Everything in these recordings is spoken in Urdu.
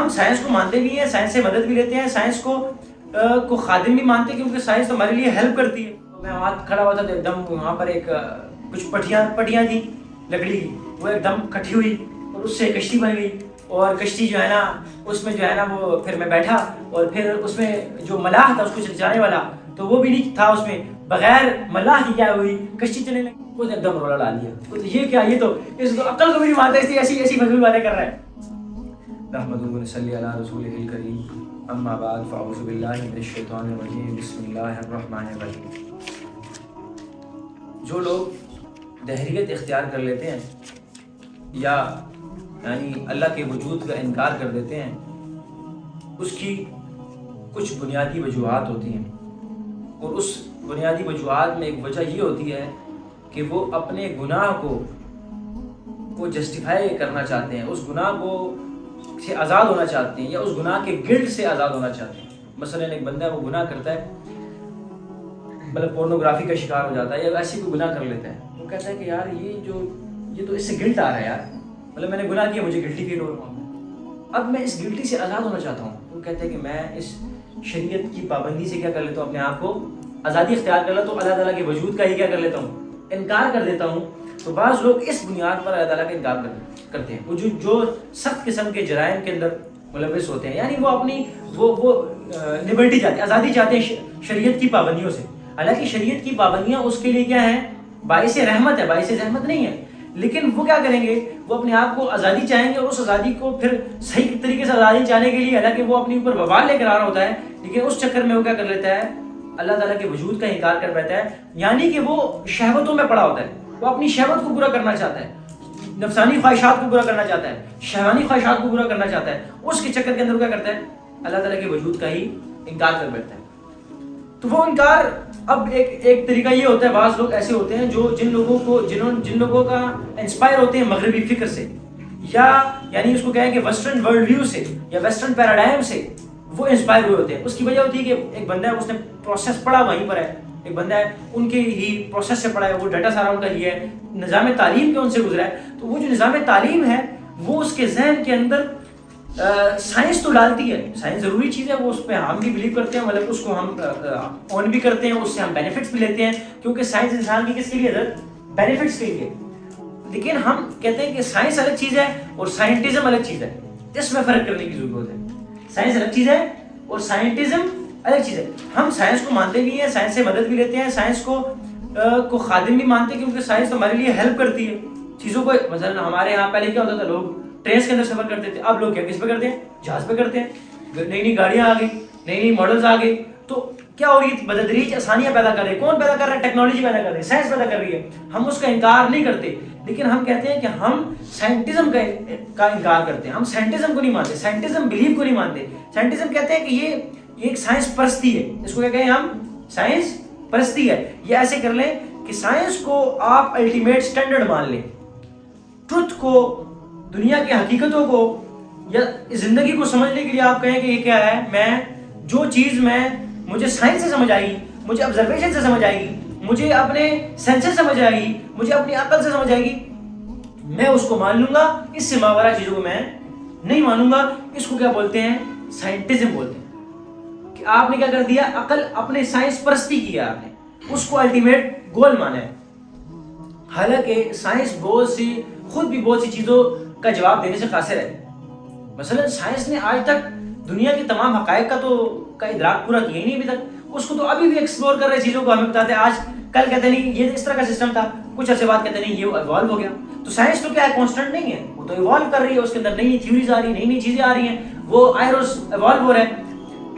ہم سائنس کو مانتے بھی ہیں, سائنس سے مدد بھی لیتے ہیں, سائنس کو خادم بھی مانتے ہیں کیونکہ سائنس ہمارے لیے ہیلپ کرتی ہے. میں وہاں کھڑا ہوا تھا تو ایک دم وہاں پر ایک کچھ پٹیاں تھیں لکڑی کی, وہ ایک دم کٹھی ہوئی اور اس سے کشتی بن گئی. اور کشتی جو ہے نا اس میں جو ہے نا وہ پھر میں بیٹھا اور پھر اس میں جو ملاح تھا اس کو چلانے والا تو وہ بھی نہیں تھا, اس میں بغیر ملاح کی کیا ہوئی کشتی چلنے لگی. وہ ایک دم رولا ڈال دیا, یہ کیا, یہ تو اس کو عقل کو بھی نہیں مانتا, اس لیے ایسی فضول باتیں کر رہا ہے. نحمدہ و نصلی علی رسولہ الکریم, اما بعد فاعوذ باللہ من الشیطان الرجیم, بسم اللہ الرحمن الرحیم. جو لوگ دہریت اختیار کر لیتے ہیں یا یعنی اللہ کے وجود کا انکار کر دیتے ہیں, اس کی کچھ بنیادی وجوہات ہوتی ہیں, اور اس بنیادی وجوہات میں ایک وجہ یہ ہوتی ہے کہ وہ اپنے گناہ کو جسٹیفائی کرنا چاہتے ہیں, اس گناہ کو سے آزاد ہونا چاہتے ہیں یا اس گناہ کے گلٹ سے آزاد ہونا چاہتے ہیں. مثلا ایک بندہ وہ گناہ کرتا ہے, مطلب پورنوگرافی کا شکار ہو جاتا ہے یا ایسی کوئی گناہ کر لیتا ہے, وہ کہتا ہے کہ یار یہ تو اس سے گلٹ آ رہا ہے یار, مطلب میں نے گناہ کیا مجھے گلٹی فیل ہو رہا ہوں, اب میں اس گلٹی سے آزاد ہونا چاہتا ہوں. وہ کہتے ہیں کہ میں اس شریعت کی پابندی سے کیا کر لیتا ہوں, اپنے آپ کو آزادی اختیار کر لیتا ہوں, اللہ تعالیٰ کے وجود کا ہی کیا کر لیتا ہوں, انکار کر دیتا ہوں. تو بعض لوگ اس بنیاد پر اللہ تعالیٰ کا انکار کرتے ہیں, وہ جو سخت قسم کے جرائم کے اندر ملوث ہوتے ہیں, یعنی وہ اپنی وہ لبرٹی چاہتے ہیں, آزادی چاہتے ہیں شریعت کی پابندیوں سے. حالانکہ شریعت کی پابندیاں اس کے لیے کیا ہیں, باعث رحمت ہے, باعث زحمت نہیں ہے. لیکن وہ کیا کریں گے, وہ اپنے آپ کو آزادی چاہیں گے اور اس آزادی کو پھر صحیح طریقے سے آزادی چاہنے کے لیے, حالانکہ وہ اپنے اوپر وبال لے کر آ رہا ہوتا ہے, لیکن اس چکر میں وہ کیا کر لیتا ہے, اللہ تعالیٰ کے وجود کا انکار کر بیٹھتا ہے. یعنی کہ وہ شہوتوں میں پڑا ہوتا ہے, وہ اپنی شہوت کو پورا کرنا چاہتا ہے, نفسانی خواہشات کو پورا کرنا چاہتا ہے, شہوانی خواہشات کو پورا کرنا چاہتا ہے. اس کے چکر کے اندر وہ کیا کرتا ہے, اللہ تعالیٰ کے وجود کا ہی انکار کر بیٹھتا ہے. تو وہ انکار اب ایک طریقہ یہ ہوتا ہے, بعض لوگ ایسے ہوتے ہیں جو جن لوگوں کا انسپائر ہوتے ہیں مغربی فکر سے, یا یعنی اس کو کہیں کہ ویسٹرن ورلڈ ویو سے یا ویسٹرن پیراڈائم سے وہ انسپائر ہوئے ہوتے ہیں. اس کی وجہ ہوتی ہے کہ ایک بندہ ہے, اس نے پروسیس پڑھا وہیں پر ہے, ایک بندہ ہے ان کے ہی پروسیس سے پڑھا ہے, وہ ڈیٹا سارا ان کا لیا ہے, نظام تعلیم کے ان سے گزرا ہے. تو وہ جو نظام تعلیم ہے وہ اس کے ذہن کے اندر سائنس تو ڈالتی ہے, سائنس ضروری چیز ہے, وہ اس پہ ہم بھی بلیو کرتے ہیں, مطلب اس کو ہم اون بھی کرتے ہیں, اس سے ہم بینیفٹس بھی لیتے ہیں, کیونکہ سائنس انسان کی کس کے لیے حضرت, بینیفٹس کے لیے. لیکن ہم کہتے ہیں کہ سائنس الگ چیز ہے اور سائنٹزم الگ چیز ہے, اس میں فرق کرنے کی ضرورت ہے. سائنس الگ چیز ہے اور سائنٹزم الگ چیز ہے. ہم سائنس کو مانتے بھی ہیں, سائنس سے مدد بھی لیتے ہیں, سائنس کو خادم بھی مانتے ہیں کیونکہ سائنس ہمارے لیے ہیلپ کرتی ہے چیزوں کو. مثلا ہمارے یہاں پہلے کیا ہوتا تھا, لوگ ٹرینس کے اندر سفر کرتے تھے, اب لوگ کیا کس پہ کرتے ہیں, جہاز پہ کرتے ہیں. نئی گاڑیاں آ گئی, نئی ماڈلز آ گئی, تو کیا ہو رہی ہے, بتدریج آسانیاں پیدا کر رہے ہیں. کون پیدا کر رہا ہے, ٹیکنالوجی پیدا کر رہی ہے, سائنس پیدا کر رہی ہے. ہم اس کا انکار نہیں کرتے, لیکن ہم کہتے ہیں کہ ہم سائنٹزم کا انکار کرتے ہیں. ہم سائنٹزم کو نہیں مانتے, سائنٹزم بلیف کو نہیں مانتے. سائنٹزم کہتے ہیں کہ یہ ایک سائنس پرستی ہے, اس کو کیا کہیں ہم, سائنس پرستی ہے. یہ ایسے کر لیں کہ سائنس کو آپ الٹیمیٹ سٹینڈرڈ مان لیں, ٹروتھ کو, دنیا کی حقیقتوں کو یا زندگی کو سمجھنے کے لیے آپ کہیں کہ یہ کیا ہے, میں جو چیز مجھے سائنس سے سمجھ آئے گی, مجھے آبزرویشن سے سمجھ آئے گی, مجھے اپنے سینسز سمجھ آئے گی, مجھے اپنی عقل سے سمجھ آئے گی, میں اس کو مان لوں گا. اس سے ماورا چیزوں کو میں نہیں مانوں گا. اس کو کیا بولتے ہیں, سائنٹزم بولتے ہیں. کہ آپ نے کیا کر دیا, عقل اپنے سائنس پرستی کیا, آپ نے اس کو الٹیمیٹ گول مانا ہے. حالانکہ سائنس خود بھی بہت سی چیزوں کا جواب دینے سے قاصر ہے. مثلا سائنس نے آج تک دنیا کے تمام حقائق کا ادراک پورا کیا ہی نہیں ابھی تک. اس کو تو ابھی بھی ایکسپلور کر رہے چیزوں کو, ہمیں بتاتے ہیں آج کل کہتے نہیں یہ اس طرح کا سسٹم تھا, کچھ عرصے بعد کہتے نہیں یہ ایوالو ہو گیا. تو سائنس تو کیا ہے, کانسٹنٹ نہیں ہے, وہ تو ایوالو کر رہی ہے, اس کے اندر نئی تھیوریز آ رہی ہیں, نئی چیزیں آ رہی ہیں, وہ آئروس ایوالو ہو رہا ہے.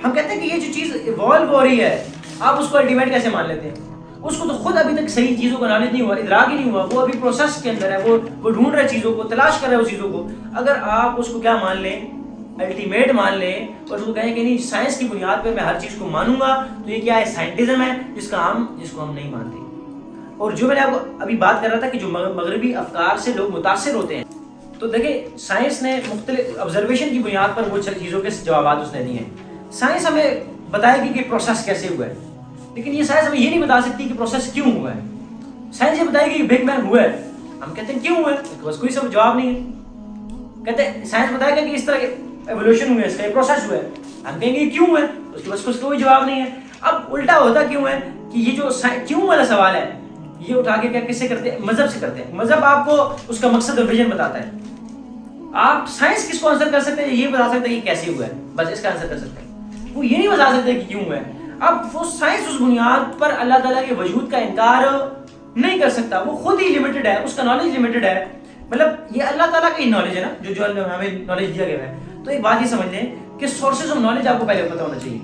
ہم کہتے ہیں کہ یہ جو چیز ایوالو ہو رہی ہے, آپ اس کو الٹیمیٹ کیسے مان لیتے ہیں. اس کو تو خود ابھی تک صحیح چیزوں کا نالج نہیں ہوا, ادراک ہی نہیں ہوا, وہ ابھی پروسیس کے اندر ہے, وہ ڈھونڈ رہے چیزوں کو, تلاش کر رہے اس چیزوں کو. اگر آپ اس کو کیا مان لیں, الٹیمیٹ مان لیں, اور اس کو کہیں کہ نہیں سائنس کی بنیاد پہ میں ہر چیز کو مانوں گا, تو یہ کیا ہے, سائنٹزم ہے, جس کو ہم نہیں مانتے. اور جو میں نے آپ کو ابھی بات کر رہا تھا کہ جو مغربی افکار سے لوگ متاثر ہوتے ہیں, تو دیکھیں سائنس نے مختلف آبزرویشن کی بنیاد پر وہ چیزوں کے جوابات اس نے دیے ہیں. سائنس ہمیں بتائے گی کہ پروسیس کیسے ہوا ہے, لیکن یہ سائنس ہمیں یہ نہیں بتا سکتی کہ پروسیس کیوں ہوا ہے. سائنس یہ بتائے گی کہ بگ بینگ ہوا ہے, ہم کہتے ہیں کیوں ہوا ہے, بس کوئی سب جواب نہیں ہے. کہتے ہیں سائنس بتائے گا کہ اس طرح ایوولوشن ہوئے, اس کا پروسیس ہوا ہے. ہم کہیں گے کیوں ہے, اس کے پاس کوئی جواب نہیں ہے. اب الٹا ہوتا کیوں ہے کہ یہ جو کیوں والا سوال ہے یہ اٹھا کے کیا کس سے کرتے ہیں؟ مذہب سے کرتے ہیں. مذہب آپ کو اس کا مقصد اور ویژن بتاتا ہے. آپ سائنس کس کو آنسر کر سکتے ہیں؟ یہ بتا سکتے ہیں کہ کیسے ہوا ہے, بس اس کا آنسر کر سکتے ہیں. وہ یہ نہیں بتا سکتے کہ کیوں ہوا ہے. اب وہ سائنس اس بنیاد پر اللہ تعالیٰ کے وجود کا انکار نہیں کر سکتا. وہ خود ہی لمیٹڈ ہے, اس کا نالج لمیٹڈ ہے. مطلب یہ اللہ تعالیٰ کا ہی نالج ہے نا, جو ہمیں نالج دیا گیا ہے. تو ایک بات یہ سمجھ لیں کہ سورسز آف نالج آپ کو پہلے پتہ ہونا چاہیے.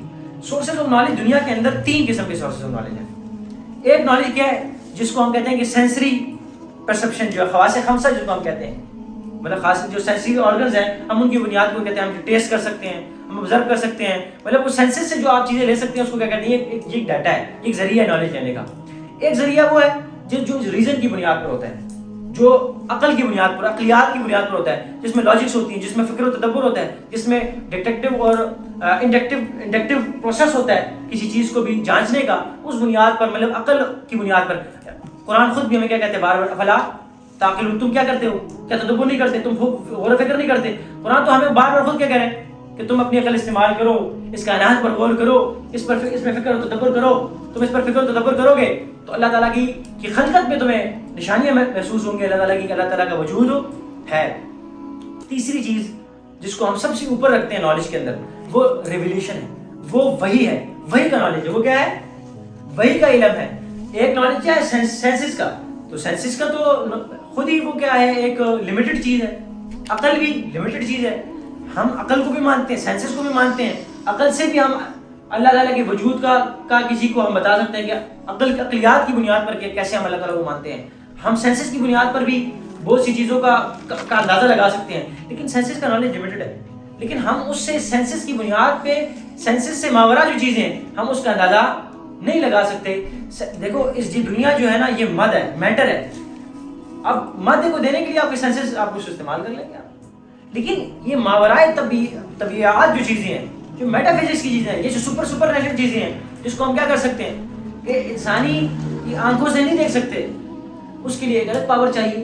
سورسز آف نالج دنیا کے اندر 3 قسم کے سورسز آف نالج ہیں. ایک نالج کیا ہے جس کو ہم کہتے ہیں کہ سینسری پرسپشن, جو ہے حواس خمسہ جس کو ہم کہتے ہیں, مطلب خاص جو سینسری آرگنز ہیں ہم ان کی بنیاد کو کہتے ہیں, ہم ٹیسٹ کر سکتے ہیں, ہم آبزرو کر سکتے ہیں. مطلب وہ سینسز سے جو آپ چیزیں لے سکتے ہیں اس کو کیا کہتے ہیں, ایک ڈاٹا ہے, ایک ذریعہ ہے نالج لینے کا. ایک ذریعہ وہ ہے جو ریزن کی بنیاد پر ہوتا ہے, جو عقل کی بنیاد پر, عقلیات کی بنیاد پر ہوتا ہے, جس میں لاجکس ہوتی ہیں, جس میں فکر و تدبر ہوتا ہے, جس میں ڈیٹیکٹیو اور انڈکٹیو پروسیس ہوتا ہے کسی چیز کو بھی جانچنے کا. اس بنیاد پر, مطلب عقل کی بنیاد پر. قرآن خود بھی ہمیں کیا کہتے ہیں بار بار, افلا تعقلون, تم کیا کرتے ہو, کیا تدبر نہیں کرتے, تم غور و فکر نہیں کرتے. قرآن تو ہمیں بار بار خود کیا کہہ رہے ہیں کہ تم اپنی عقل استعمال کرو, اس کائنات پر غور کرو, اس میں فکر و تدبر کرو. تم اس پر فکر و تدبر کرو گے تو اللہ تعالیٰ کی خلقت میں تمہیں نشانیاں محسوس ہوں گی, اللہ تعالیٰ کی, اللہ تعالیٰ کا وجود ہے. تیسری چیز جس کو ہم سب سے اوپر رکھتے ہیں نالج کے اندر, وہ ریویلیشن ہے, وہ وحی ہے, وحی کا نالج ہے. وہ کیا ہے؟ وحی کا علم ہے. ایک نالج کیا ہے سینسز کا, تو سینسز کا تو خود ہی وہ کیا ہے, ایک لمیٹڈ چیز ہے. عقل بھی لمیٹڈ چیز ہے. ہم عقل کو بھی مانتے ہیں, سینسز کو بھی مانتے ہیں. عقل سے بھی ہم اللہ تعالیٰ کے وجود کا کسی کو ہم بتا سکتے ہیں کہ عقلیات کی بنیاد پر کیسے ہم اللہ تعالیٰ کو مانتے ہیں. ہم سینسز کی بنیاد پر بھی بہت سی چیزوں کا اندازہ لگا سکتے ہیں, لیکن سینسز کا نالج لمیٹڈ ہے. لیکن ہم اس سے سینسز کی بنیاد پہ, سینسز سے ماورا جو چیزیں ہیں ہم اس کا اندازہ نہیں لگا سکتے. دیکھو اس دنیا جو ہے نا یہ مد ہے, میٹر ہے. اب مد کو دینے کے لیے آپ کے سینسز آپ اس کو استعمال کر لیں گے, لیکن یہ ماورائے طبیعیات جو چیزیں ہیں, جو میٹا فزکس کی چیزیں ہیں, یہ جو سپر نیچرل چیزیں ہیں جس کو ہم کیا کر سکتے ہیں کہ انسانی آنکھوں سے نہیں دیکھ سکتے, اس کے لیے ایک الگ پاور چاہیے.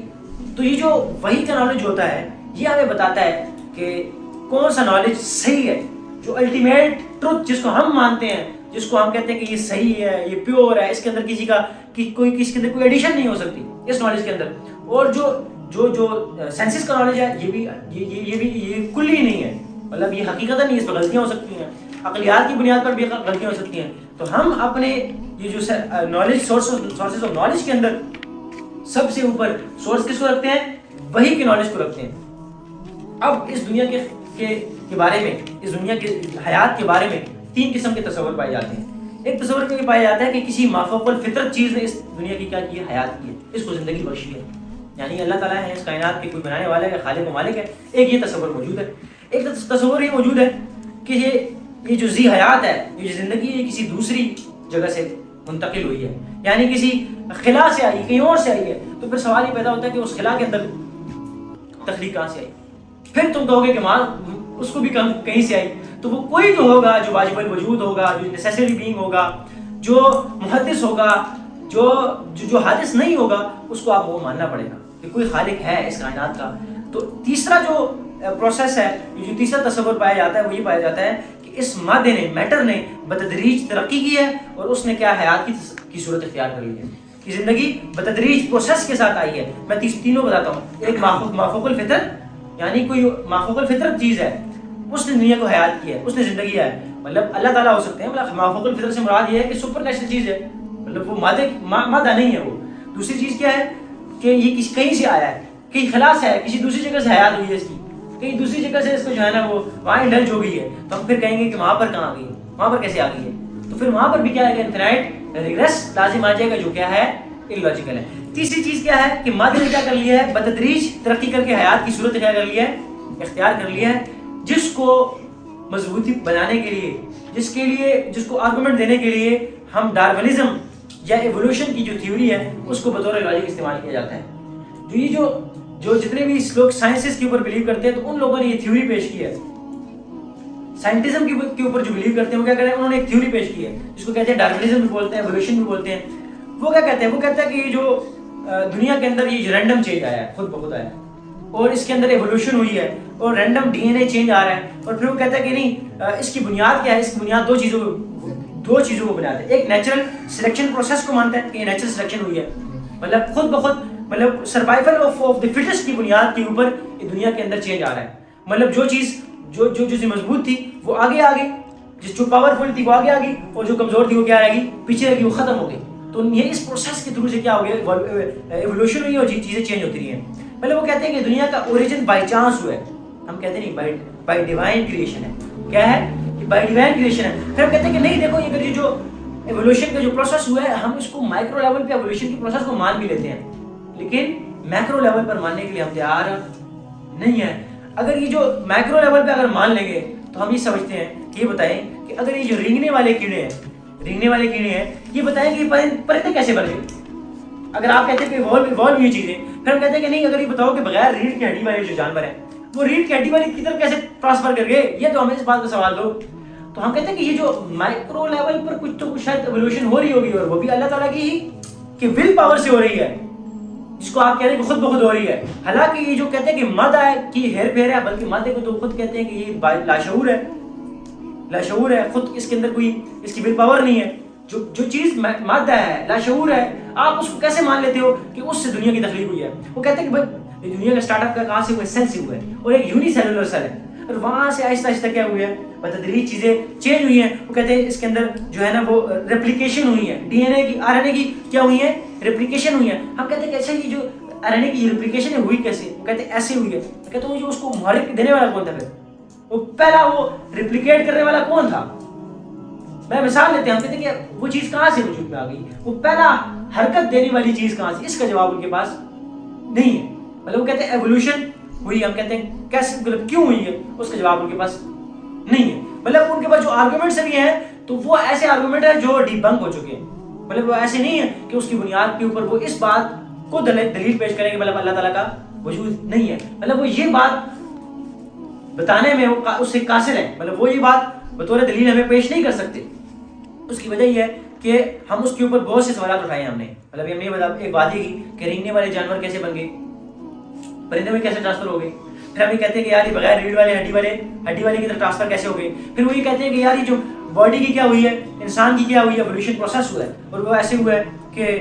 تو یہ جو وحی کا نالج ہوتا ہے یہ ہمیں بتاتا ہے کہ کون سا نالج صحیح ہے, جو الٹیمیٹ ٹروتھ جس کو ہم مانتے ہیں, جس کو ہم کہتے ہیں کہ یہ صحیح ہے, یہ پیور ہے, اس کے اندر کسی کے اندر کوئی ایڈیشن نہیں ہو سکتی اس نالج کے اندر. اور جو سینسز کا نالج ہے یہ بھی کلی نہیں ہے, مطلب یہ حقیقت نہیں, اس پر غلطیاں ہو سکتی ہیں, عقلیات کی بنیاد پر بھی غلطیاں ہو سکتی ہیں. تو ہم اپنے یہ جو نالج سورسز آف نالج کے اندر سب سے اوپر سورس کس کو رکھتے ہیں؟ وحی کے نالج کو رکھتے ہیں. اب اس دنیا کے بارے میں, اس دنیا کے حیات کے بارے میں 3 قسم کے تصور پائے جاتے ہیں. ایک تصور یہ پایا جاتا ہے کہ کسی مافوق الفطرت چیز نے اس دنیا کی کیا کی ہے, حیات کی ہے, اس کو زندگی بخشی ہے, یعنی اللہ تعالیٰ ہے اس کائنات کے کوئی بنانے والا ہے, خالق و مالک ہے. ایک یہ تصور موجود ہے. ایک تصور یہ موجود ہے کہ یہ جو ذی حیات ہے, یہ جو زندگی ہے, کسی دوسری جگہ سے منتقل ہوئی ہے, یعنی کسی خلا سے آئی, کہیں اور سے آئی ہے. تو پھر سوال یہ پیدا ہوتا ہے کہ اس خلا کے اندر تخلیق کہاں سے آئی؟ پھر تم کہو گے کہ ماں اس کو بھی کہیں سے آئی. تو وہ کوئی تو ہوگا جو واجب الوجود ہوگا, جو نیسیسری بینگ ہوگا, جو محدث ہوگا, جو حادث نہیں ہوگا, اس کو آپ وہ ماننا پڑے گا کہ کوئی خالق ہے اس کائنات کا. تو تیسرا جو پروسیس ہے, جو تیسرا تصور پایا جاتا ہے وہ یہ پایا جاتا ہے کہ اس مادے نے, میٹر نے بتدریج ترقی کی ہے اور اس نے کیا حیات کی صورت اختیار کر لی ہے, کہ زندگی بتدریج پروسیس کے ساتھ آئی ہے. میں تینوں بتاتا ہوں. ایک مافوق الفطرت, یعنی کوئی مافوق الفطرت چیز ہے, اس نے دنیا کو حیات کی ہے, اس نے زندگی ہے, مطلب اللہ تعالیٰ ہو سکتے ہیں. مطلب مافوق الفطرت سے مراد یہ ہے کہ سپر نیچرل چیز ہے, مطلب وہ مادہ نہیں ہے. وہ دوسری چیز کیا ہے کہ یہ کہیں سے آیا ہے, کہیں خلا سے ہے, کسی دوسری جگہ سے حیات ہوئی ہے اس کی, کہیں دوسری جگہ سے اس کو جو ہے نا وہ وہاں انڈلج ہو گئی ہے. تو ہم پھر کہیں گے کہ وہاں پر کہاں گئی, وہاں پر کیسے آ گئی ہے. تو پھر وہاں پر بھی کیا ہے, انفینائٹ ریگریس لازم آ جائے گا, جو کیا ہے اللاجیکل ہے. تیسری چیز کیا ہے کہ مادے نے کیا کر لیا ہے, بتدریج ترقی کر کے حیات کی صورت کیا کر لی ہے, اختیار کر لیا ہے, جس کو مضبوطی بنانے کے لیے, جس کو آرگومنٹ دینے کے لیے ہم ڈارونزم یا ایوولوشن کی جو تھیوری ہے اس کو بطور لاجک استعمال کیا جاتا ہے. جو جتنے بھی لوگ سائنسز کے اوپر بلیو کرتے ہیں تو ان لوگوں نے یہ تھیوری پیش کی ہے. سائنٹزم کے اوپر جو بلیو کرتے ہیں وہ کیا کرتے ہیں, انہوں نے ایک تھیوری پیش کی ہے جس کو کہتے ہیں ڈارونزم بھی بولتے ہیں, ایوولوشن بھی بولتے ہیں. وہ کیا کہتے ہیں, وہ کہتا ہے کہ یہ جو دنیا کے اندر یہ رینڈم چینج آیا ہے, خود بخود آیا ہے, اور اس کے اندر ایوولوشن ہوئی ہے, اور random D N A change آ رہا ہے، اور پھر وہ کہتا ہے کہ نہیں اس کی بنیاد کیا ہے، اس کی بنیاد دو چیزوں کو بنیاد ہے. ایک نیچرل سلیکشن پروسیس کو مانتا ہے کہ یہ نیچرل سلیکشن ہوئی ہے، مطلب خود بخود مطلب سروائیول آف دی فٹسٹ کی بنیاد کے اوپر یہ دنیا کے اندر چینج آ رہا ہے. مطلب جو چیز جو مضبوط تھی وہ آگے آ گئی، جو پاورفل تھی وہ آگے آ گئی، اور جو کمزور تھی وہ کیا رہے گی، پیچھے رہے گی، وہ ختم ہو گئی. تو یہ اس پروسیس کے تھرو سے کیا ہو گیا، ایوولوشن ہوئی اور چیزیں چینج ہوتی رہی ہیں. مطلب وہ کہتے ہیں کہ دنیا کا اوریجن بائی چانس ہوا ہے. ہم کہتے ہیں نہیں، بائی ڈیوائن کریشن ہے. کیا ہے؟ بائی ڈیوائن کریشن ہے. پھر ہم کہتے ہیں کہ نہیں دیکھو یہ جو ایوولوشن کا جو پروسیس ہوا ہے، ہم اس کو مائکرو لیول پہ ایوولوشن کی پروسیس کو مان بھی لیتے ہیں، لیکن میکرو لیول پر ماننے کے لیے ہم تیار نہیں ہیں. اگر یہ جو میکرو لیول پہ اگر مان لیں گے تو ہم یہ سمجھتے ہیں کہ یہ بتائیں کہ اگر یہ جو رینگنے والے کیڑے ہیں یہ بتائیں کہ پرندے کیسے بن گئے. اگر آپ کہتے ہیں کہ ایوالو ہوئی چیزیں، پھر ہم کہتے ہیں کہ نہیں، اگر یہ بتاؤ کہ بغیر ریڑھ کی ہڈی والے جو جانور ہیں وہ ریڑھ کی ہڈی والی کی طرف کیسے ٹرانسفر کر گئے، یہ تو ہمیں اس بات کا سوال دو. تو ہم کہتے ہیں کہ یہ جو مائکرو لیول پر کچھ تو شاید ایوولوشن ہو رہی ہوگی، اور وہ بھی اللہ تعالیٰ کی ہی کہ ول پاور سے ہو رہی ہے، جس کو آپ کہتے ہیں کہ خود بخود ہو رہی ہے. حالانکہ یہ جو کہتے ہیں کہ مد ہے کہ ہیر پھیر ہے، بلکہ مد کو تو خود کہتے ہیں کہ یہ لاشعور ہے، خود اس کے اندر کوئی اس کی ول پاور نہیں ہے. جو چیز مادہ ہے، لاشعور ہے، آپ اس کو کیسے مان لیتے ہو کہ اس سے دنیا کی تخلیق ہوئی ہے؟ وہ کہتے ہیں کہ بھائی دنیا کا سٹارٹ اپ کا کہاں سے ہوا ہے؟ سیل سے ہوا ہے، اور ایک یونی سیلولر سیل ہے، اور وہاں سے آہستہ آہستہ کیا ہوئی ہے، بتدریج چیزیں چینج ہوئی ہیں. وہ کہتے ہیں اس کے اندر جو ہے نا وہ ریپلیکیشن ہوئی ہے، ڈی این اے کی، آر این اے کی کیا ہوئی ہے، ریپلیکیشن ہوئی ہے. ہم کہتے ہیں کہ ایسا یہ جو آر این اے کی ریپلیکیشن ہوئی کیسے؟ وہ کہتے ہیں ایسے ہوئی ہے. کہتے ہیں جو اس کو محرک دینے والا کون تھا، پھر وہ پہلا وہ ریپلیکیٹ کرنے والا کون تھا؟ میں مثال لیتے ہیں، ہم کہتے ہیں کہ وہ چیز کہاں سے وجود میں آ گئی، وہ پہلا حرکت دینے والی چیز کہاں سے؟ اس کا جواب ان کے پاس نہیں ہے. مطلب وہ کہتے ہیں ایوولوشن ہوئی، ہم کہتے ہیں کیسے، مطلب کیوں ہوئی ہے، اس کا جواب ان کے پاس نہیں ہے. مطلب ان کے پاس جو آرگومنٹس بھی ہیں تو وہ ایسے آرگومنٹ ہیں جو ڈی بنک ہو چکے ہیں. مطلب وہ ایسے نہیں ہے کہ اس کی بنیاد کے اوپر وہ اس بات کو دلیل پیش کریں کہ مطلب اللہ تعالیٰ کا وجود نہیں ہے. مطلب وہ یہ بات بتانے میں وہ اس سے قاصر ہے، مطلب وہ یہ بات بطور دلیل ہمیں پیش نہیں کر سکتے. اس کی وجہ یہ ہے کہ ہم اس کے اوپر بہت سے سوالات اٹھائے ہیں ہم نے. مطلب یہ ایک بات ہے کہ رینگنے والے جانور کیسے بن گئے، پرندے میں کیسے ٹرانسفر ہو گئے. پھر ہم یہ کہتے ہیں کہ یار یہ بغیر ریڑھ والے ہڈی والے کی طرف ٹرانسفر کیسے ہو گئے. پھر وہ یہ کہتے ہیں کہ یار یہ جو باڈی کی کیا ہوئی ہے، انسان کی کیا ہوئی ہے، ایوولوشن پروسیس ہوا ہے، اور وہ ایسے ہوا ہے کہ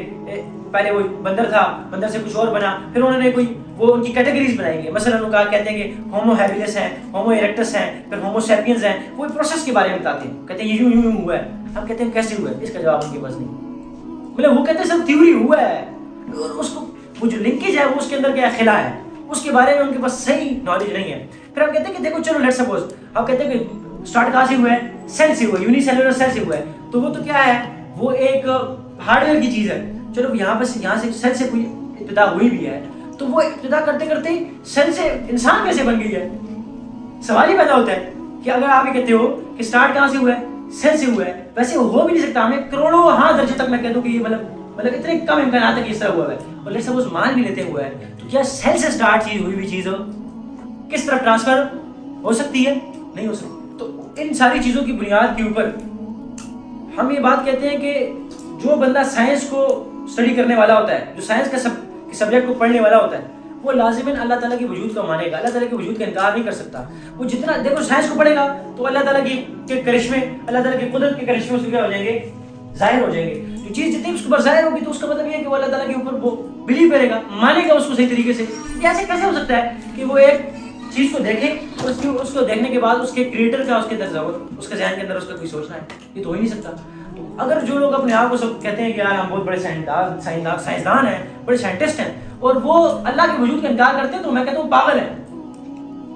پہلے وہ بندر تھا، بندر سے کچھ اور بنا، پھر انہوں نے کوئی وہ ان کی کیٹیگریز بنائی گئی. مثلا انہوں نے کہتے ہیں کہ ہومو ہیبیلس ہیں، ہومو ایرکٹس ہیں، پھر ہومو سیپینز ہیں. وہ پروسیس کے بارے میں بتاتے ہیں، کہتے ہیں یہ یوں ہوا ہے. ہم کہتے ہیں کیسے ہوا ہے، اس کا جواب ان کے پاس نہیں. مطلب وہ کہتے ہیں سب تھیوری ہوا ہے، اور اس کو وہ جو لنکیج ہے وہ اس کے اندر کیا خلا ہے، اس کے بارے میں ان کے پاس صحیح نالج نہیں ہے. پھر ہم کہتے ہیں کہ دیکھو چلو لیٹ سپوز ہم کہتے ہیں کہ اسٹارٹ کہاں سے ہوا ہے، سیل سے ہوا ہے، یونی سیلولر سیل سے ہوا ہے. تو وہ تو کیا ہے، وہ ایک ہارڈ ویئر کی چیز ہے. چلو یہاں سے سیل سے کوئی ابتدا ہوئی بھی ہے، تو وہ ابتدا کرتے کرتے سیل سے انسان کیسے بن گئی ہے؟ سوال ہی پیدا ہوتا ہے کہ اگر آپ یہ کہتے ہو کہ اسٹارٹ کہاں سے ہوا ہے، سیل سے ہوا ہے، ویسے ہو بھی نہیں سکتا. ہمیں کروڑوں درجے تک میں کہہ دوں کہ یہ مطلب اتنے کم امکانات ہے کہ اس طرح ہوا ہے. اور لیٹ سپوز مان بھی لیتے ہوا ہے، تو کیا سیل سے اسٹارٹ چیز ہوئی ہوئی چیز ہو کس طرف ٹرانسفر ہو سکتی ہے؟ نہیں ہو سکتی. تو ان ساری چیزوں کی بنیاد کے اوپر ہم یہ بات کہتے ہیں کہ جو بندہ سائنس کو اسٹڈی کرنے والا ہوتا ہے، جو سائنس کا سبجیکٹ کو پڑھنے والا ہوتا ہے، وہ لازماً اللہ تعالیٰ کے وجود کا مانے گا، اللہ تعالیٰ کے وجود کا انکار نہیں کر سکتا. وہ جتنا دیکھو سائنس کو پڑھے گا تو اللہ تعالیٰ کے کرشمے، اللہ تعالیٰ کی قدرت کے کرشمے اس کے کیا ہو جائیں گے، ظاہر ہو جائیں گے. جو چیز جتنی اس کے اوپر ظاہر ہوگی تو اس کا مطلب یہ ہے کہ وہ اللہ تعالیٰ کے اوپر وہ بلیو کرے گا، مانے گا اس کو صحیح طریقے سے. یہ ایسے کیسے ہو سکتا ہے کہ وہ ایک چیز کو دیکھے، اس کو دیکھنے کے بعد اس کے کریٹر کا اس کے تصور، اس کے ذہن کے اندر اس کا کوئی سوچنا ہے؟ یہ تو ہو ہی نہیں سکتا. اگر جو لوگ اپنے آپ کو سب کہتے ہیں کہ یار ہم بہت بڑے سائنسدان ہیں، بڑے سائنٹسٹ ہیں، اور وہ اللہ کے وجود کا انکار کرتے ہیں، تو میں کہتا ہوں پاگل ہیں.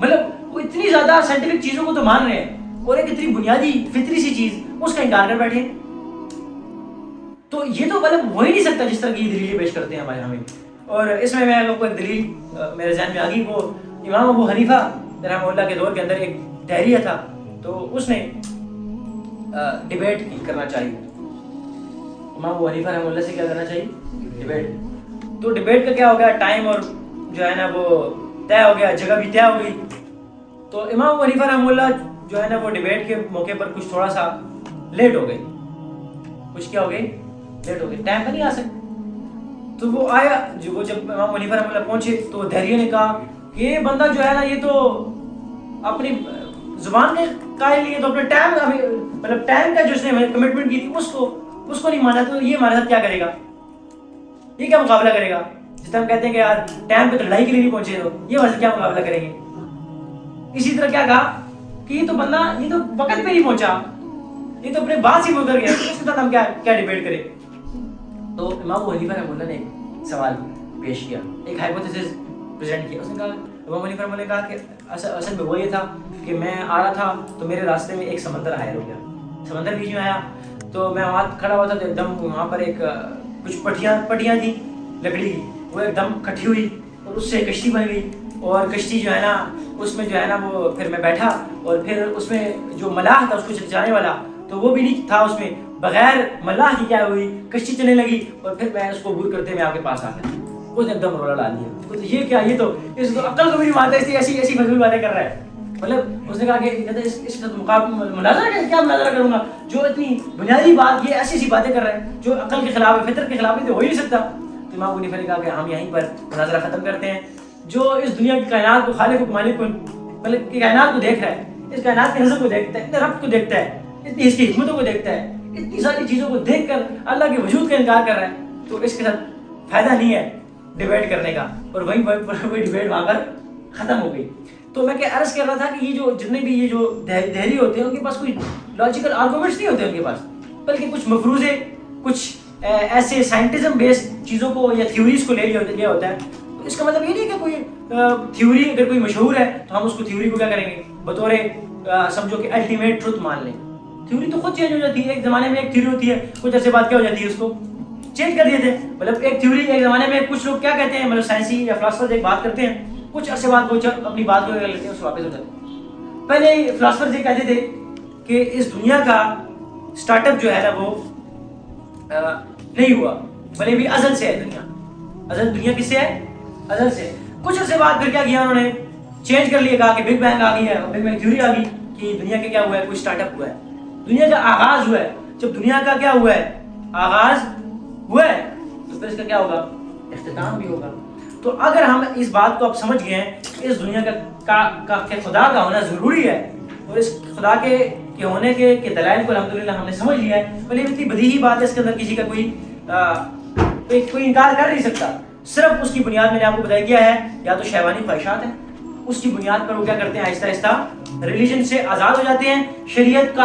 مطلب وہ اتنی زیادہ سائنٹیفک چیزوں کو تو مان رہے ہیں، اور ایک اتنی بنیادی فطری سی چیز اس کا انکار کر بیٹھے ہیں. تو یہ تو مطلب ہو ہی نہیں سکتا جس طرح کی دلیلیں پیش کرتے ہیں ہمیں. اور اس میں آپ کو ایک دلیل میرے ذہن میں آ گئی، وہ امام ابو حنیفہ رحمہ اللہ کے دور کے اندر ایک دہریہ تھا، تو اس نے ڈیبیٹ کرنا چاہیے. امام ابو حنیفہ رحمہ اللہ سے کیا کرنا چاہیے، ڈیبیٹ. تو ڈیبیٹ کا کیا ہو گیا، ٹائم اور جو ہے نا وہ طے ہو گیا، جگہ بھی طے ہو گئی. تو امام ابو حنیفہ رحمہ اللہ جو ہے نا وہ ڈیبیٹ کے موقع پر کچھ تھوڑا سا لیٹ ہو گئے. کچھ کیا ہو گئی، لیٹ ہو گئی، ٹائم پہ نہیں آ سکتے. تو وہ آیا، جو وہ جب امام ابو حنیفہ رحمہ اللہ پہنچے تو دہریہ نے کہا کہ یہ بندہ جو ہے نا یہ تو اپنی زبان کے قائل نہیں ہے تو اپنے ٹائم کا مطلب ٹائم کا جو اس نے کمٹمنٹ کی تھی اس کو نہیں مانا، تو یہ ہمارے ساتھ کیا کرے گا؟ یہ کیا مقابلہ کرے گا؟ جس طرح ہم کہتے ہیں کہ یار ٹائم پہ تو لڑائی کے لیے نہیں پہنچے، تو یہ ہمارے ساتھ کیا مقابلہ کریں گے؟ اسی طرح کیا کہا کہ یہ تو بندہ یہ تو وقت پہ نہیں پہنچا، یہ تو اپنے بات سے گزر گیا، اس کے ساتھ ہم کیا ڈیبیٹ کریں؟ تو امام ابو حنیفہ رحمہ اللہ نے ایک سوال پیش کیا، ایک ہائپوتھیسس پریزنٹ کیا. اس نے کہا امام حنیفہ رحمہ اللہ نے کہا کہ اصل میں وہ یہ تھا کہ میں آ رہا تھا تو میرے راستے میں ایک سمندر حائل ہو گیا. سمندر بیچ میں آیا تو میں وہاں کھڑا ہوا تھا تو ایک دم وہاں پر ایک کچھ پٹیاں تھیں لکڑی کی، وہ ایک دم کٹھی ہوئی اور اس سے کشتی بن گئی. اور کشتی جو ہے نا اس میں جو ہے نا وہ پھر میں بیٹھا اور پھر اس میں جو ملاح تھا اس کو چلانے والا تو وہ بھی نہیں تھا، اس میں بغیر ملاح کی کیا ہوئی کشتی چلنے لگی اور پھر میں اس کو عبور کرتے میں آپ کے پاس آ گیا. اس نے ایک دم رولا ڈال دیا. تو یہ کیا، یہ تو اس کو عقل کو بھی نہیں مانتا، اس لیے ایسی فضول باتیں کر رہا ہے. مطلب اس نے کہا کہ اس کا مقابلہ مناظرہ کیا مناظرہ کروں گا جو اتنی بنیادی بات یہ ایسی باتیں کر رہے ہیں جو عقل کے خلاف ہے، فطرت کے خلاف ہے، تو ہو ہی نہیں سکتا. تو امام ابو حنیفہ نے کہا کہ ہم یہیں پر مناظرہ ختم کرتے ہیں. جو اس دنیا کی کائنات کو خالق و مالک کو مطلب کہ کائنات کو دیکھ رہا ہے، اس کائنات کے نظم کو دیکھتا ہے، اتنے رب کو دیکھتا ہے، اتنی اس کی حکمتوں کو دیکھتا ہے، اتنی ساری چیزوں کو دیکھ کر اللہ کے وجود کا انکار کر رہا ہے، تو اس کے ساتھ فائدہ نہیں ہے ڈیبیٹ کرنے کا. اور وہی ڈیبیٹ وہاں پر ختم ہو گئی. تو میں کیا عرض کر رہا تھا کہ یہ جو جتنے بھی یہ جو دہری ہوتے ہیں ان کے پاس کوئی لاجیکل آرگومنٹس نہیں ہوتے ان کے پاس، بلکہ کچھ مفروضے، کچھ ایسے سائنٹزم بیسڈ چیزوں کو یا تھیوریز کو لے لیا ہوتا ہے. تو اس کا مطلب یہ نہیں کہ کوئی تھیوری اگر کوئی مشہور ہے تو ہم اس کو تھیوری کو کیا کریں گے بطور سمجھو کہ الٹیمیٹ ٹروتھ مان لیں. تھیوری تو خود چینج ہو جاتی ہے. ایک زمانے میں ایک تھیوری ہوتی ہے، کچھ عرصے بعد کیا ہو جاتی ہے اس کو چینج کر دیتے ہیں. مطلب ایک تھیوری ایک زمانے میں کچھ لوگ کیا کہتے ہیں مطلب سائنسی یا فلاسفر ایک بات کرتے ہیں، کچھ عرصے بعد وہ اپنی بات کو کر لیتے ہیں، اس سے واپس ہو جاتے ہیں. پہلے فلاسفر یہ کہتے تھے کہ اس دنیا کا اسٹارٹ اپ جو ہے نا وہ نہیں ہوا، بھلے بھی ازل سے ہے دنیا. ازل دنیا کس سے ہے؟ ازل سے. کچھ عرصے بعد پھر کیا کیا انہوں نے چینج کر لیا، کہا کہ بگ بینگ آ گئی ہے، بگ بینگ تھیوری آ گئی کہ دنیا کا کیا ہوا ہے، کوئی اسٹارٹ اپ ہوا ہے، دنیا کا آغاز ہوا ہے. جب دنیا کا کیا ہوا ہے آغاز ہوا ہے تو پھر اس کا کیا ہوگا اختتام بھی ہوگا. تو اگر ہم اس بات کو اب سمجھ گئے ہیں کہ اس دنیا کا خدا کا ہونا ضروری ہے اور اس خدا کے ہونے کے دلائل کو الحمدللہ ہم نے سمجھ لیا ہے، بھلے اتنی بدیہی بات ہے اس کے اندر کسی کا کوئی انکار کر نہیں سکتا. صرف اس کی بنیاد میں نے آپ کو بتایا کیا ہے، یا تو شہوانی خواہشات ہیں، اس کی بنیاد پر وہ کیا کرتے ہیں آہستہ آہستہ ریلیجن سے آزاد ہو جاتے ہیں، شریعت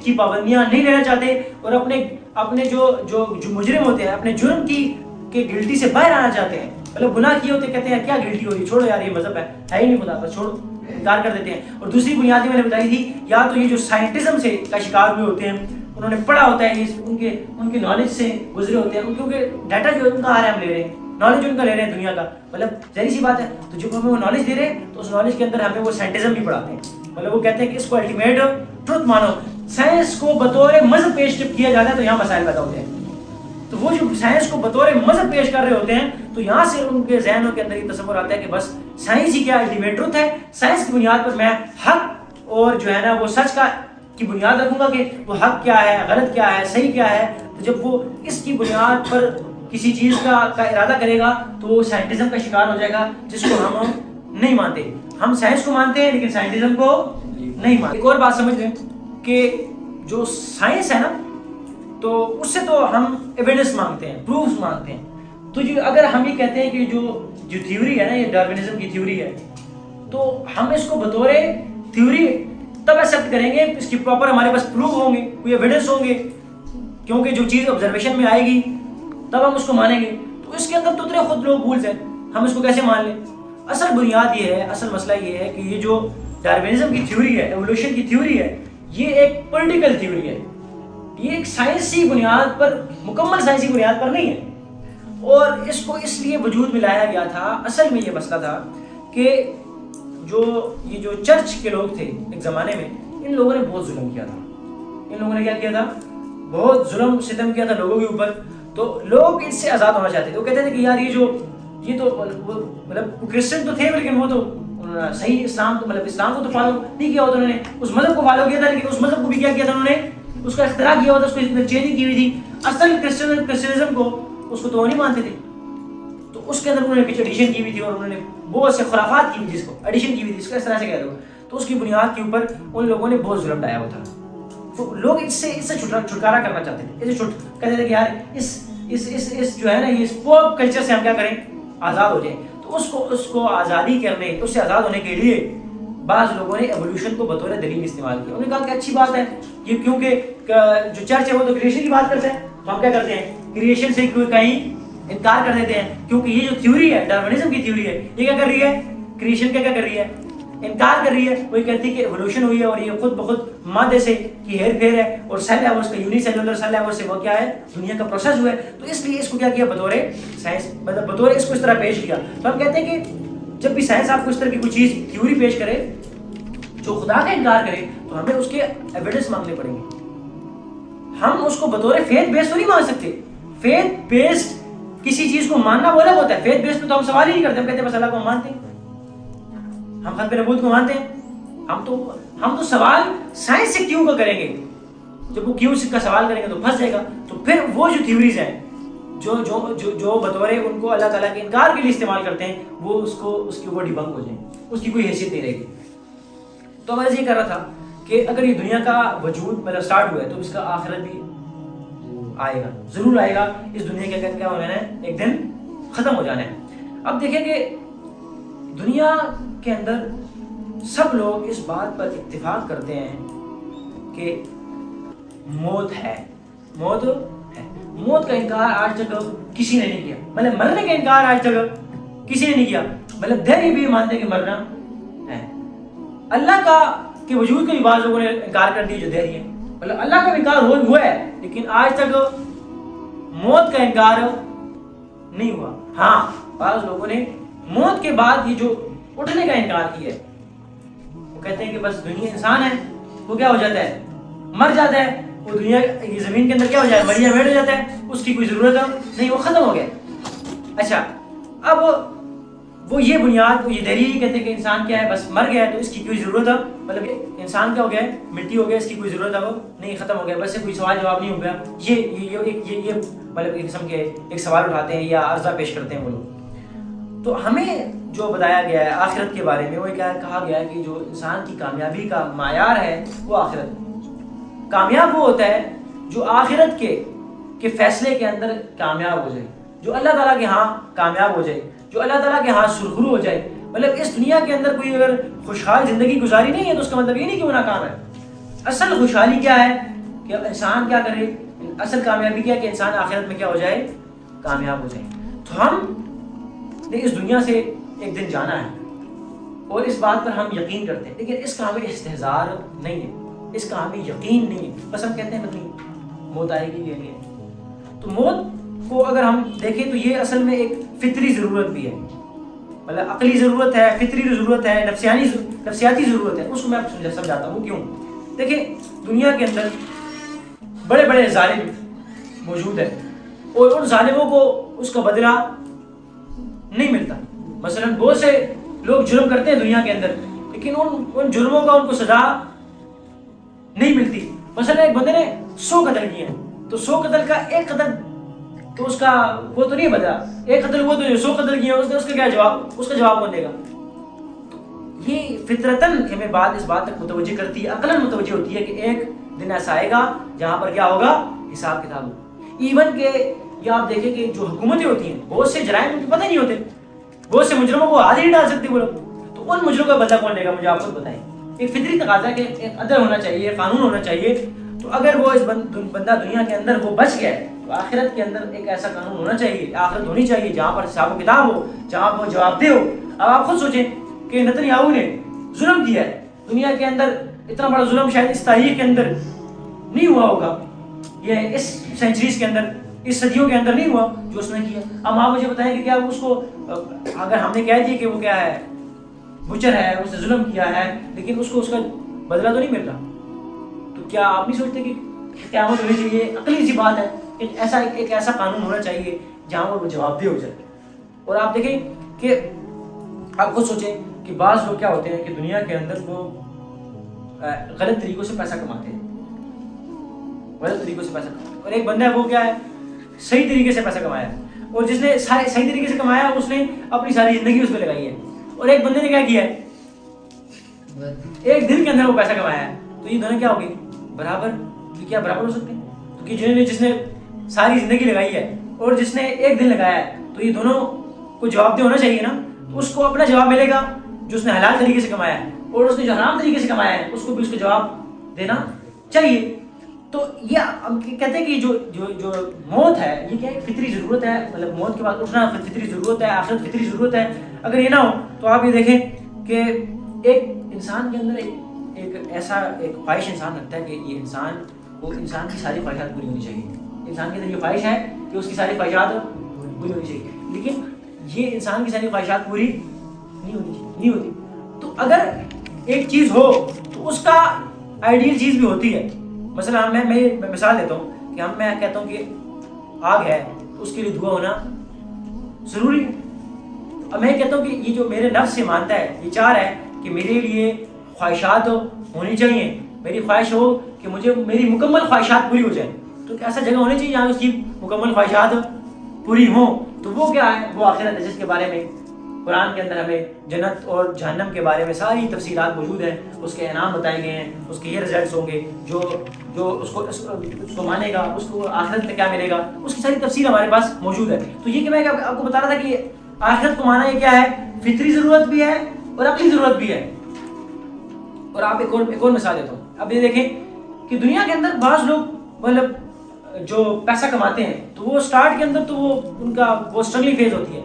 کی پابندیاں نہیں لینا چاہتے اور اپنے جو مجرم ہوتے ہیں اپنے جرم کے گلٹی سے باہر آنا چاہتے ہیں. مطلب گناہ کیے ہوتے کہتے ہیں کیا گلٹی ہوئی، چھوڑو یار یہ مذہب ہے ہی نہیں خدا، بس چھوڑو، انکار کر دیتے ہیں. اور دوسری بنیادی میں نے بتائی تھی، یا تو یہ جو سائنٹزم سے کا شکار ہوئے ہوتے ہیں، انہوں نے پڑھا ہوتا ہے، ان کے نالج سے گزرے ہوتے ہیں، کیونکہ ڈیٹا جو ان کا آ رہا ہے ہم لے رہے ہیں، نالج ان کا لے رہے ہیں دنیا کا. مطلب ظاہر سی بات ہے، تو جب ہمیں وہ نالج دے رہے ہیں تو اس نالج کے اندر ہمیں وہ سائنٹزم بھی پڑھاتے ہیں. مطلب وہ کہتے ہیں کہ اس کو الٹیمیٹ ٹروتھ مانو. سائنس کو بطور مذہب پیش جب کیا جاتا ہے تو یہاں مسائل پیدا ہوتے ہیں. تو وہ جو سائنس کو بطور مذہب پیش کر رہے ہوتے ہیں تو یہاں سے ان کے ذہنوں کے اندر یہ تصور آتا ہے کہ بس سائنس ہی کیا الٹیمیٹ ٹروتھ ہے، سائنس کی بنیاد پر میں حق اور جو ہے نا وہ سچ کی بنیاد رکھوں گا کہ وہ حق کیا ہے، غلط کیا ہے، صحیح کیا ہے. تو جب وہ اس کی بنیاد پر کسی چیز کا ارادہ کرے گا تو وہ سائنٹزم کا شکار ہو جائے گا، جس کو ہم نہیں مانتے. ہم سائنس کو مانتے ہیں لیکن سائنٹزم کو نہیں مانتے. ایک اور بات سمجھ لیں کہ جو سائنس ہے نا تو اس سے تو ہم ایویڈنس مانگتے ہیں، پروفز مانگتے ہیں. تو اگر ہم یہ کہتے ہیں کہ جو تھیوری ہے نا یہ ڈارونزم کی تھیوری ہے تو ہم اس کو بطور تھیوری تب ایکسیپٹ کریں گے اس کی پراپر ہمارے پاس پروف ہوں گے، کوئی ایویڈنس ہوں گے، کیونکہ جو چیز آبزرویشن میں آئے گی تب ہم اس کو مانیں گے. تو اس کے اندر تو اتنے خود لوگ بھول ہیں، ہم اس کو کیسے مان لیں؟ اصل بنیاد یہ ہے، اصل مسئلہ یہ ہے کہ یہ جو ڈارونزم کی تھیوری ہے، ایوولوشن کی تھیوری ہے، یہ ایک پولیٹیکل تھیوری ہے. یہ ایک سائنسی بنیاد پر، مکمل سائنسی بنیاد پر نہیں ہے. اور اس کو اس لیے وجود میں لایا گیا تھا، اصل میں یہ مسئلہ تھا کہ یہ جو چرچ کے لوگ تھے ایک زمانے میں، ان لوگوں نے بہت ظلم کیا تھا. ان لوگوں نے کیا کیا تھا؟ بہت ظلم ستم کیا تھا لوگوں کے اوپر. تو لوگ اس سے آزاد ہونا چاہتے تھے. وہ کہتے تھے کہ یار یہ تو مطلب کرسچن تو تھے لیکن وہ تو صحیح اسلام کو تو فالو نہیں کیا ہوتا انہوں نے، اس مذہب کو فالو کیا تھا لیکن اس مذہب کو بھی کیا کیا تھا انہوں نے، اس کا اختراع کیا ہوتا، اس کو اتنا چینج کی ہوئی تھی. اصل کرسچنزم کو اس کو تو وہ نہیں مانتے تھے. تو اس کے اندر انہوں نے کچھ ایڈیشن کی ہوئی تھی اور انہوں نے بہت سے خرافات کی ہوئی تھی، جس کو ایڈیشن کی ہوئی تھی، اس کو اس طرح سے کہہ دو. تو اس کی بنیاد کے اوپر ان لوگوں نے بہت ظلم ڈایا ہوا تھا. تو لوگ اس سے چھٹکارا کرنا چاہتے تھے. کہتے تھے کہ یار اس جو ہے نا یہ پاپ کلچر سے ہم کیا کریں, آزاد ہو جائیں. تو اس کو آزادی کرنے, اس سے آزاد ہونے کے لیے بعض لوگوں نے ایولیوشن کو بطور دلیل استعمال کیا. انہوں نے کہا کہ اچھی بات ہے یہ, کیونکہ جو چرچ ہے وہ تو کریشن کی بات کرتا ہے, تو ہم کیا کرتے ہیں کریشن سے کہیں انکار کر دیتے ہیں, کیونکہ یہ جو تھیوری ہے ڈارونزم کی تھیوری ہے یہ کیا کر رہی ہے, کریشن کیا کر رہی ہے, انکار کر رہی ہے. وہ کہتی ہے کہ ایولیوشن ہوئی ہے اور یہ خود بخود مادے سے کی ہیر پھیر ہے, اور سیل ہے وہ اس کا یونی سیلولر سیل ہے وہ سے وہ کیا ہے دنیا کا پروسیس ہوا ہے. تو اس لیے اس کو کیا کیا بطور سائنس, مطلب بطور اس کو اس طرح پیش کیا. تو ہم کہتے ہیں کہ جب بھی سائنس آپ کو اس طرح کی کوئی چیز تھیوری پیش کرے جو خدا کا انکار کرے تو ہمیں اس کے ایویڈنس مانگنے پڑیں گے. ہم اس کو بطور فیتھ بیس تو نہیں مان سکتے. فیتھ بیسڈ کسی چیز کو ماننا وہ الگ ہوتا ہے. فیتھ بیسڈ تو ہم سوال ہی نہیں کرتے, ہم کہتے ہیں بس اللہ کو ہم مانتے ہیں, ہم ختم نبوت کو مانتے ہیں. ہم تو سوال سائنس سے کیوں کا کریں گے. جب وہ کیوں کا سوال کریں گے تو پھنس جائے گا. تو پھر وہ جو تھیوریز ہیں جو بطور ان کو اللہ تعالیٰ کے انکار کے لیے استعمال کرتے ہیں وہ اس کے اوپر ڈیبنک ہو جائیں, اس کی کوئی حیثیت نہیں رہے گی. تو میں یہ کر رہا تھا کہ اگر یہ دنیا کا وجود مطلب سٹارٹ ہوا ہے تو اس کا آخرت بھی آئے گا, ضرور آئے گا. اس دنیا کے اندر کیا ہونا ہے, ایک دن ختم ہو جانا ہے. اب دیکھیں کہ دنیا کے اندر سب لوگ اس بات پر اتفاق کرتے ہیں کہ موت ہے. موت کا انکار آج تک کسی نے نہیں کیا. مطلب مرنے کا انکار آج تک کسی نے نہیں کیا. مطلب دہری بھی مانتے کہ مرنا ہے. اللہ کا کے وجود کے بھی بعض لوگوں نے انکار کر دیا جو دہری ہے. مطلب اللہ کا انکار ہوا ہے لیکن آج تک موت کا انکار نہیں ہوا. ہاں بعض لوگوں نے موت کے بعد یہ جو اٹھنے کا انکار کیا ہے, وہ کہتے ہیں کہ بس دنیا انسان ہے وہ کیا ہو جاتا ہے, مر جاتا ہے. وہ دنیا یہ زمین کے اندر کیا ہو جائے, مریا میٹ ہو جاتا ہے, اس کی کوئی ضرورت نہیں, وہ ختم ہو گیا. اچھا اب وہ یہ بنیاد یہ دلیل کہتے ہیں کہ انسان کیا ہے, بس مر گیا ہے تو اس کی کوئی ضرورت ہے, مطلب انسان کیا ہو گیا ہے, مٹی ہو گیا, اس کی کوئی ضرورت ہے وہ نہیں, ختم ہو گیا, بس کوئی سوال جواب نہیں ہو گیا. یہ مطلب ایک قسم کے ایک سوال اٹھاتے ہیں یا عرضہ پیش کرتے ہیں وہ لوگ. تو ہمیں جو بتایا گیا ہے آخرت کے بارے میں وہ کیا کہا گیا ہے کہ جو انسان کی کامیابی کا معیار ہے وہ آخرت. کامیاب وہ ہوتا ہے جو آخرت کے فیصلے کے اندر کامیاب ہو جائے, جو اللہ تعالیٰ کے ہاں کامیاب ہو جائے, جو اللہ تعالیٰ کے ہاں سرخرو ہو جائے. مطلب اس دنیا کے اندر کوئی اگر خوشحال زندگی گزاری نہیں ہے تو اس کا مطلب یہ نہیں کہ وہ ناکام ہے. اصل خوشحالی کیا ہے کہ انسان کیا کرے, اصل کامیابی کیا ہے کہ انسان آخرت میں کیا ہو جائے, کامیاب ہو جائے. تو ہم نے اس دنیا سے ایک دن جانا ہے اور اس بات پر ہم یقین کرتے ہیں, لیکن اس کا ہمیں استحضار نہیں ہے, اس کا ہمیں یقین نہیں ہے. بس ہم کہتے ہیں نہیں موت آئے گی, یہ نہیں ہے. تو موت کو اگر ہم دیکھیں تو یہ اصل میں ایک فطری ضرورت بھی ہے. مطلب عقلی ضرورت ہے, فطری ضرورت ہے, نفسیاتی ضرورت ہے. اس کو میں سمجھاتا ہوں کیوں. دیکھیں دنیا کے اندر بڑے بڑے ظالم موجود ہیں اور ان ظالموں کو اس کا بدلہ نہیں ملتا. مثلا بہت سے لوگ جرم کرتے ہیں دنیا کے اندر لیکن ان جرموں کا ان کو سزا نہیں ملتی. مثلا ایک بندے نے 100 قتل کیے ہیں تو 100 قتل کا ایک قتل تو اس کا وہ تو نہیں بدلا, ایک قتل وہ تو 100 قتل کیے اس نے, اس کا کیا جواب, اس کا جواب کون دے گا. یہ فطرتاً ہمیں بات اس بات تک متوجہ کرتی ہے, عقلاً متوجہ ہوتی ہے کہ ایک دن ایسا آئے گا جہاں پر کیا ہوگا, حساب کتاب ہوگا. ایون کہ یہ آپ دیکھیں کہ جو حکومتیں ہوتی ہیں بہت سے جرائم ان کو پتہ نہیں ہوتے, بہت سے مجرموں کو ہاتھ ہی نہیں ڈال سکتے وہ لوگ. تو ان مجرموں کا بدلہ کون لے گا, مجھے آپ خود بتائیں. ایک فطری تقاضا ہے کہ ایک عدل ہونا چاہیے, قانون ہونا چاہیے. تو اگر وہ اس بندہ دنیا کے اندر وہ بچ گیا ہے تو آخرت کے اندر ایک ایسا قانون ہونا چاہیے, آخرت ہونی چاہیے جہاں پر حساب و کتاب ہو, جہاں پر جواب دہ ہو. اب آپ خود سوچیں کہ نتنیاہو نے ظلم کیا ہے دنیا کے اندر, اتنا بڑا ظلم شاید اس تاریخ کے اندر نہیں ہوا ہوگا, یہ اس سینچریز کے اندر, اس صدیوں کے اندر نہیں ہوا جو اس نے کیا. اب آپ مجھے بتائیں کہ کیا اس کو اگر ہم نے کہہ دیا کہ وہ کیا ہے, بچر ہے, اس نے ظلم کیا ہے, لیکن اس کو اس کا بدلہ تو نہیں مل رہا, تو کیا آپ نہیں سوچتے کہ قیامت ہونی چاہیے؟ عقلی سی بات ہے, ایک ایسا قانون ہونا چاہیے جہاں وہ جواب دہ ہو جائے. اور آپ دیکھیں کہ آپ خود سوچیں کہ بعض لوگ کیا ہوتے ہیں کہ دنیا کے اندر وہ غلط طریقوں سے پیسہ کماتے ہیں, غلط طریقوں سے پیسہ کماتے ہیں. اور ایک بندہ ہے وہ کیا ہے, صحیح طریقے سے پیسہ کمایا ہے, اور جس نے صحیح طریقے سے کمایا اس نے اپنی ساری زندگی اس پہ لگائی ہے. اور ایک بندے نے کیا کیا ہے, ایک دن کے اندر وہ پیسہ کمایا ہے، تو یہ دونوں کیا ہو گئی؟ برابر؟ یہ کیا برابر ہو سکتے ہیں؟ کیونکہ جس نے ساری زندگی لگائی ہے اور جس نے ایک دن لگایا ہے، تو یہ دونوں کو جواب دہ ہونا چاہیے نا. تو اس کو اپنا جواب ملے گا جو اس نے حلال طریقے سے کمایا ہے، اور اس نے جو حرام طریقے سے کمایا ہے اس کو بھی اس کا جواب دینا چاہیے. تو یہ کہتے ہیں کہ جو موت ہے یہ کیا ایک فطری ضرورت ہے، مطلب موت کے بعد اٹھنا فطری ضرورت ہے، آخرت فطری ضرورت ہے. اگر یہ نہ ہو تو آپ یہ دیکھیں کہ ایک انسان کے اندر ایک ایسا ایک خواہش انسان رکھتا ہے کہ یہ انسان کی ساری خواہشات پوری ہونی چاہیے. انسان کے اندر یہ خواہش ہے کہ اس کی ساری خواہشات پوری ہونی چاہیے، لیکن یہ انسان کی ساری خواہشات پوری نہیں ہوتی. تو اگر ایک چیز ہو تو اس کا آئیڈیل چیز بھی ہوتی ہے. مثلا میں مثال دیتا ہوں کہ میں کہتا ہوں کہ آگ ہے تو اس کے لیے دعا ہونا ضروری ہے. اب میں کہتا ہوں کہ یہ جو میرے نفس سے مانتا ہے، یہ چاہ رہا ہے کہ میرے لیے خواہشات ہونی چاہیے، میری خواہش ہو کہ مجھے میری مکمل خواہشات پوری ہو جائیں. تو ایسا جگہ ہونی چاہیے جہاں اس کی مکمل خواہشات پوری ہوں. تو وہ کیا ہے؟ وہ آخرت ہے، جس کے بارے میں قرآن کے اندر ہمیں جنت اور جہنم کے بارے میں ساری تفصیلات موجود ہیں. اس کے انعام بتائے گئے ہیں، اس کے یہ رزلٹس ہوں گے، جو اس کو مانے گا اس کو آخرت میں کیا ملے گا، اس کی ساری تفصیل ہمارے پاس موجود ہے. تو یہ کہ میں آپ کو بتا رہا تھا کہ آخرت کو مانا یہ کیا ہے؟ فطری ضرورت بھی ہے اور عقلی ضرورت بھی ہے. اور آپ ایک اور مثال دیتا ہوں. اب یہ دیکھیں کہ دنیا کے اندر بعض لوگ مطلب جو پیسہ کماتے ہیں تو وہ اسٹارٹ کے اندر تو ان کا وہ اسٹرگلنگ فیز ہوتی ہے،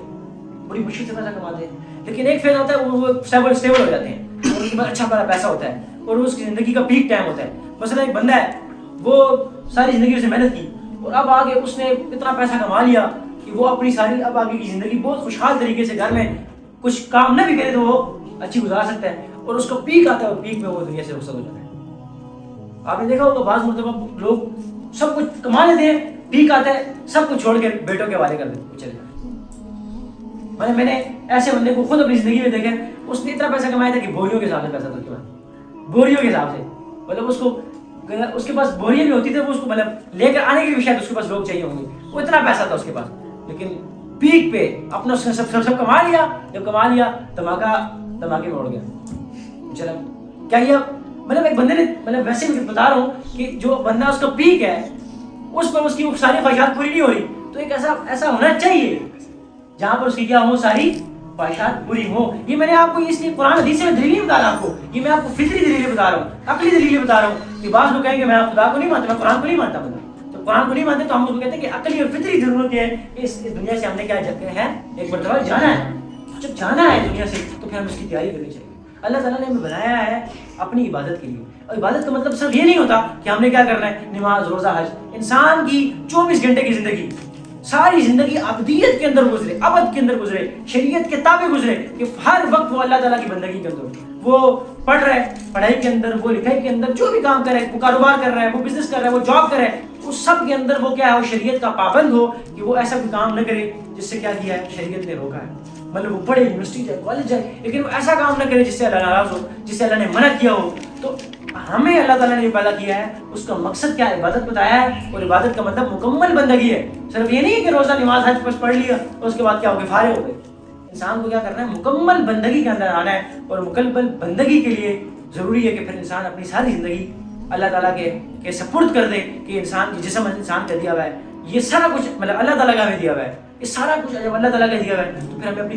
بڑی مشکل سے پیسہ کماتے ہیں. لیکن ایک فیز ہوتا ہے وہ اسٹیبل ہو جاتے ہیں اور ان کے پاس اچھا بڑا پیسہ ہوتا ہے اور اس کی زندگی کا پیک ٹائم ہوتا ہے. مثلا ایک بندہ ہے، وہ ساری زندگی اسے محنت کی اور اب آگے اس نے اتنا پیسہ کما لیا کہ وہ اپنی ساری اب آگے کی زندگی بہت خوشحال طریقے سے گھر میں کچھ کام نہ بھی کرے تو وہ اچھی گزار سکتا ہے. اور اس کا پیک آتا ہے اور پیک میں وہ دنیا سے رخصت ہو جاتا ہے. آپ نے دیکھا ہوگا بعض مرتبہ لوگ سب کچھ کما لیتے ہیں، پیک آتا ہے سب کچھ چھوڑ کے بیٹوں کے حوالے کر دیتے چلے جاتے. میں نے ایسے بندے کو خود اپنی زندگی میں دیکھا، اس نے اتنا پیسہ کمایا تھا کہ بوریوں کے حساب سے پیسہ تھا، بوریوں کے حساب سے. مطلب اس کے پاس بوریاں بھی ہوتی تھی، وہ اس کو مطلب لے کر آنے کے لیے شاید اس کے پاس لوگ چاہیے ہوں گے، وہ اتنا پیسہ تھا اس کے پاس. لیکن پیک پہ اپنا اس نے سب کما لیا. جب کما لیا دھماکے میں اڑ گیا. چلو کیا یہ مطلب ایک بندے نے مطلب ویسے بھی بتا رہا ہوں کہ جو بندہ اس کا پیک ہے اس پر اس کی ساری خواہشات پوری نہیں ہو رہی، تو ایک ایسا ہونا چاہیے جہاں پر اس کی کیا ہو، ساری خواہشات پوری ہو. یہ میں نے آپ کو اس لیے قرآن حدیث میں دلیل بتا رہا ہوں. آپ کو یہ میں آپ کو فطری دلیل بتا رہا ہوں، عقلی دلیل بتا رہا ہوں. کہ بعض لوگ کہیں گے میں خدا کو نہیں مانتا، میں قرآن کو نہیں مانتا. تو قرآن کو نہیں مانتے تو ہم اس کو کہتے ہیں کہ عقلی اور فطری ضرورت ہے کہ اس دنیا سے ہم نے کیا ہے ایک مرتبہ جانا ہے. جب جانا ہے دنیا سے تو پھر ہم اس کی تیاری کرنی چاہیے. اللہ تعالیٰ نے ہمیں بنایا ہے اپنی عبادت کے لیے، اور عبادت کا مطلب صرف یہ نہیں ہوتا کہ ہم نے کیا کرنا ہے نماز روزہ حج. انسان کی 24 گھنٹے کی زندگی، ساری زندگی ابدیت کے اندر گزرے، ابد کے اندر گزرے، شریعت کے تابع گزرے، کہ ہر وقت وہ اللہ تعالیٰ کی بندگی کے اندر، وہ پڑھ رہا ہے پڑھائی کے اندر، وہ لکھائی کے اندر، جو بھی کام کر رہا ہے، وہ کاروبار کر رہا ہے، وہ بزنس کر رہا ہے، وہ جاب کر رہا ہے، اس سب کے اندر وہ کیا ہے، وہ شریعت کا پابند ہو کہ وہ ایسا کوئی کام نہ کرے جس سے کیا کیا ہے شریعت نے روکا ہے. مطلب وہ پڑھے، یونیورسٹی جائے، کالج جائے، لیکن وہ ایسا کام نہ کرے جس سے اللہ ناراض ہو، جس سے اللہ نے منع کیا ہو. تو ہمیں اللہ تعالیٰ نے یہ پیدا کیا ہے، اس کا مقصد کیا ہے، عبادت بتایا ہے. اور عبادت کا مطلب مکمل بندگی ہے. صرف یہ نہیں ہے کہ روزہ نماز حج پڑھ لیا اور اس کے بعد کیا ہو گئے فارغ ہو گئے. انسان کو کیا کرنا ہے، مکمل بندگی کے اندر آنا ہے. اور مکمل بندگی کے لیے ضروری ہے کہ پھر انسان اپنی ساری زندگی اللہ تعالیٰ کے سپرد کر دے. کہ انسان کی جسم انسان کا دیا ہوا ہے، یہ سارا کچھ مطلب اللہ تعالیٰ کا ہمیں دیا ہوا ہے. یہ سارا کچھ جب اللہ تعالیٰ کا دیا ہوا ہے تو پھر ہمیں اپنی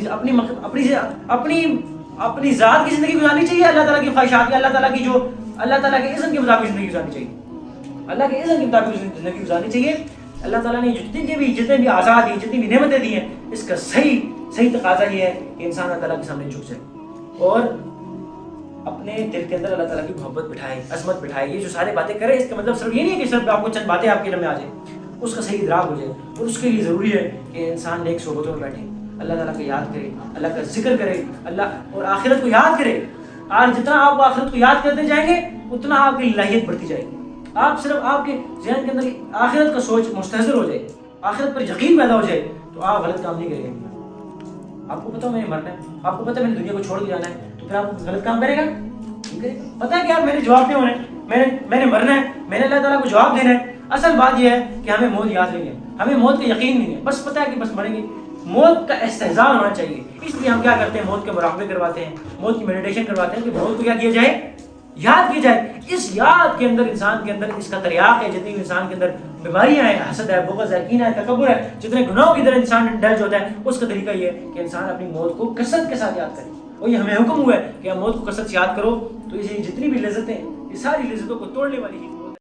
ذات کی زندگی گزارنی چاہیے، اللہ تعالیٰ کی خواہشات، اللہ تعالیٰ کی جو اللہ تعالیٰ کے اذن کے مطابق زندگی گزارنی چاہیے. اللہ کے اذن کے مطابق زندگی گزارنی چاہیے. اللہ تعالیٰ نے جتنے بھی آزاد دی، جتنی بھی نعمتیں دی ہیں، اس کا صحیح تقاضا یہ ہے کہ انسان اللہ تعالیٰ کے سامنے جھک جائے اور اپنے دل کے اندر اللہ تعالیٰ کی محبت بٹھائے، عظمت بٹھائے. یہ جو سارے باتیں کرے، اس کا مطلب صرف یہ نہیں ہے کہ صرف آپ کو چند باتیں آپ کے علم میں آ جائیں، اس کا صحیح ادراک ہو جائے. اور اس کے لیے ضروری ہے کہ انسان نیک صحبتوں میں بیٹھے، اللہ تعالیٰ کو یاد کرے، اللہ کا ذکر کرے، اللہ اور آخرت کو یاد کرے. آج جتنا آپ آخرت کو یاد کرتے جائیں گے اتنا آپ کی الہیت بڑھتی جائے گی. آپ صرف آپ کے ذہن کے اندر آخرت کا سوچ مستحضر ہو جائے، آخرت پر یقین پیدا ہو جائے تو آپ غلط کام نہیں کریں گے. آپ کو پتہ ہے میں نے مرنا ہے، آپ کو پتہ ہے میں نے دنیا کو چھوڑ کے جانا ہے، تو پھر آپ غلط کام کرے گا؟ پتہ ہے کہ یار میرے جواب نہیں ہونے، میں نے مرنا ہے، میں نے اللہ تعالیٰ کو جواب دینا ہے. اصل بات یہ ہے کہ ہمیں موت یاد نہیں ہے، ہمیں موت کا یقین نہیں ہے. بس پتہ ہے کہ بس مریں گے، موت کا استحضار ہونا چاہیے. اس لیے ہم کیا کرتے ہیں, موت کے مراقبے کرواتے ہیں, موت کی میڈیٹیشن کرواتے ہیں کہ موت کو کیا کیا جائے, یاد کیا جائے. اس یاد کے اندر انسان کے اندر اس کا تریاق ہے, جتنی انسان کے اندر بیماریاں ہیں, حسد ہے, بغض ہے, کینہ ہے, تکبر ہے, جتنے گناہوں کی طرح انسان ڈلج ہوتا ہے, اس کا طریقہ یہ ہے کہ انسان اپنی موت کو کثرت کے ساتھ یاد کرے. اور یہ ہمیں حکم ہوا ہے کہ موت کو کثرت سے یاد کرو, تو اسے جتنی بھی لذتیں, یہ ساری لذتوں کو توڑنے والی